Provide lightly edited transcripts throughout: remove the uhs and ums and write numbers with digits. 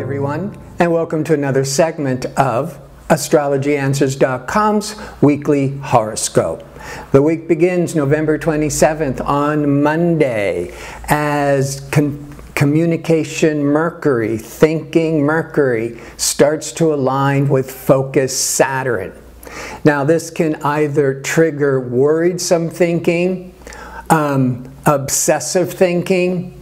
everyone, and welcome to another segment of AstrologyAnswers.com's weekly horoscope. The week begins November 27th on Monday as communication Mercury, thinking Mercury, starts to align with focus Saturn. Now this can either trigger worrisome thinking, obsessive thinking,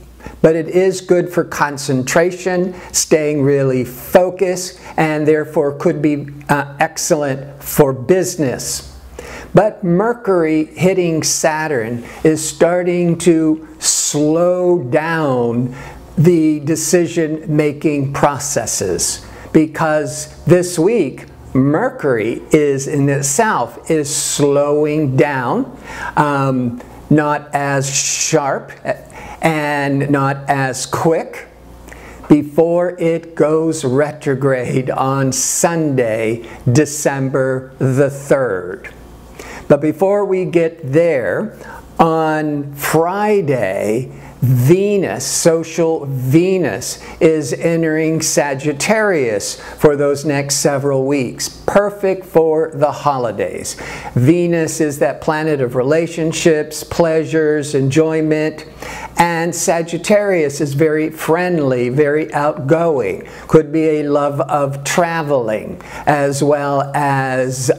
but it is good for concentration, staying really focused, and therefore could be excellent for business. But Mercury hitting Saturn is starting to slow down the decision-making processes, because this week Mercury is in itself is slowing down, not as sharp and not as quick, before it goes retrograde on Sunday, December the 3rd. But before we get there, on Friday, Venus, social Venus, is entering Sagittarius for those next several weeks. Perfect for the holidays. Venus is that planet of relationships, pleasures, enjoyment, and Sagittarius is very friendly, very outgoing. Could be a love of traveling, as well as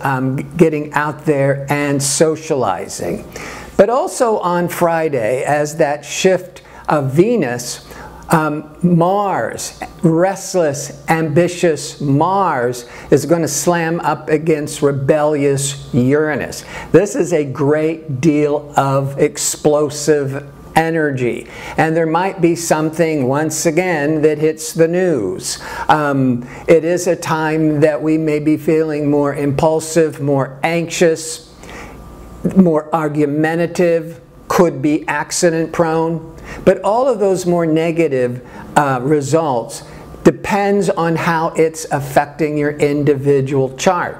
getting out there and socializing. But also on Friday, as that shift of Venus, Mars, restless, ambitious Mars, is going to slam up against rebellious Uranus. This is a great deal of explosive energy, and there might be something once again that hits the news. It is a time that we may be feeling more impulsive, more anxious, more argumentative, could be accident prone, but all of those more negative results depends on how it's affecting your individual chart.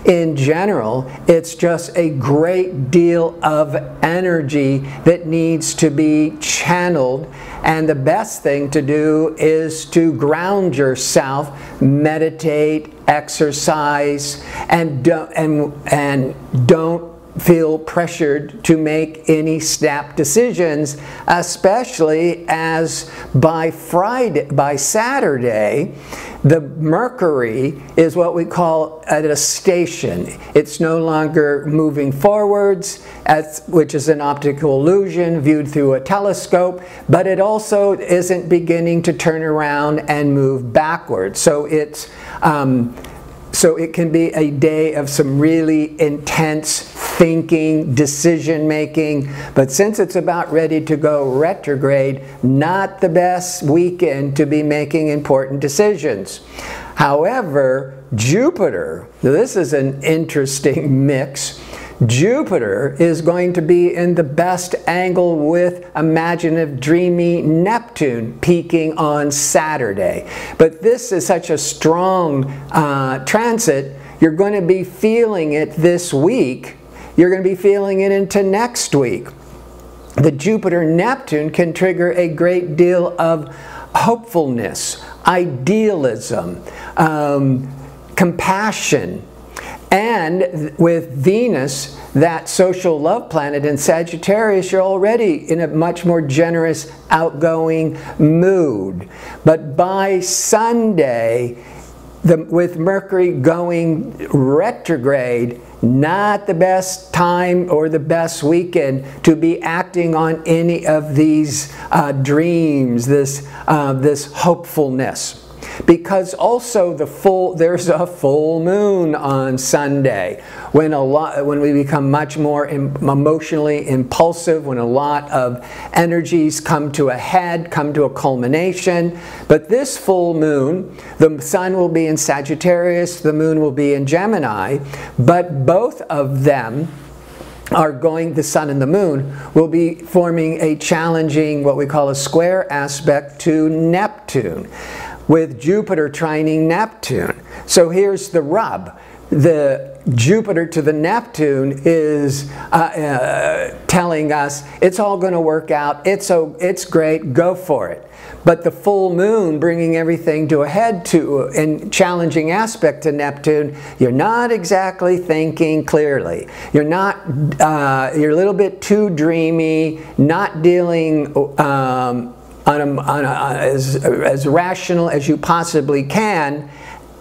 In general, it's just a great deal of energy that needs to be channeled, and the best thing to do is to ground yourself, meditate, exercise, and don't feel pressured to make any snap decisions, especially as by Saturday, the Mercury is what we call at a station. It's no longer moving forwards, which is an optical illusion viewed through a telescope, but it also isn't beginning to turn around and move backwards. So it's so it can be a day of some really intense thinking, decision making, but since it's about ready to go retrograde, not the best weekend to be making important decisions. However, Jupiter, this is an interesting mix. Jupiter is going to be in the best angle with imaginative, dreamy Neptune peaking on Saturday. But this is such a strong transit, you're going to be feeling it this week. You're going to be feeling it into next week. The Jupiter-Neptune can trigger a great deal of hopefulness, idealism, compassion. And with Venus, that social love planet in Sagittarius, you're already in a much more generous, outgoing mood. But by Sunday, with Mercury going retrograde, not the best time or the best weekend to be acting on any of these dreams, this hopefulness. Because also there's a full moon on Sunday, when we become much more emotionally impulsive, when a lot of energies come to a head, come to a culmination. But this full moon, the sun will be in Sagittarius, the moon will be in Gemini, but both of them the sun and the moon will be forming a challenging, what we call a square aspect to Neptune, with Jupiter trining Neptune. So here's the rub. the Jupiter to the Neptune is telling us it's all going to work out, it's great, go for it. But the full moon bringing everything to a head in challenging aspect to Neptune, you're not exactly thinking clearly. You're a little bit too dreamy, not dealing as rational as you possibly can,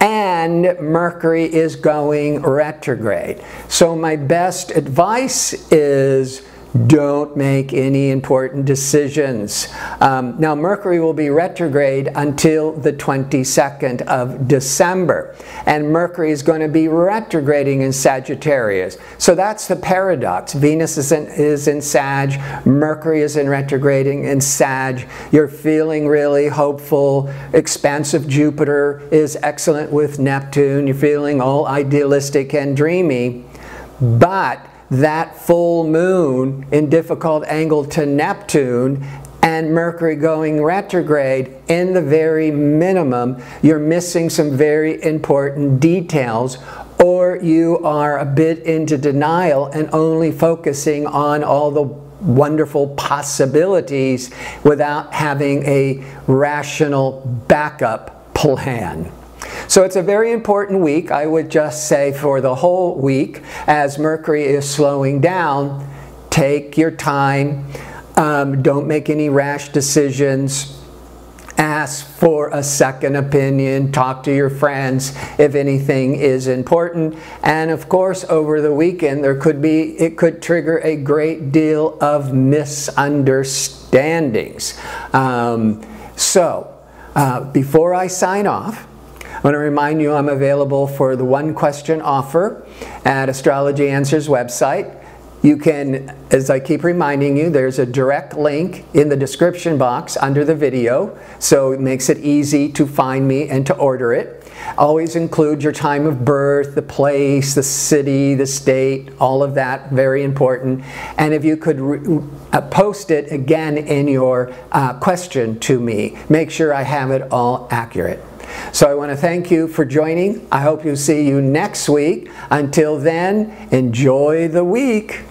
and Mercury is going retrograde. So my best advice is don't make any important decisions. Now Mercury will be retrograde until the 22nd of December, and Mercury is going to be retrograding in Sagittarius. So that's the paradox. Venus is in Sag, Mercury is in retrograding in Sag. You're feeling really hopeful. Expansive Jupiter is excellent with Neptune. You're feeling all idealistic and dreamy, but that full moon in difficult angle to Neptune and Mercury going retrograde, in the very minimum, you're missing some very important details, or you are a bit into denial and only focusing on all the wonderful possibilities without having a rational backup plan. So it's a very important week, I would just say, for the whole week. As Mercury is slowing down, take your time, don't make any rash decisions, ask for a second opinion, talk to your friends if anything is important, and of course over the weekend it could trigger a great deal of misunderstandings. Before I sign off, I want to remind you I'm available for the one question offer at Astrology Answers website. You can, as I keep reminding you, there's a direct link in the description box under the video, so it makes it easy to find me and to order it. Always include your time of birth, the place, the city, the state, all of that, very important. And if you could post it again in your question to me, make sure I have it all accurate. So I want to thank you for joining. I hope to see you next week. Until then, enjoy the week.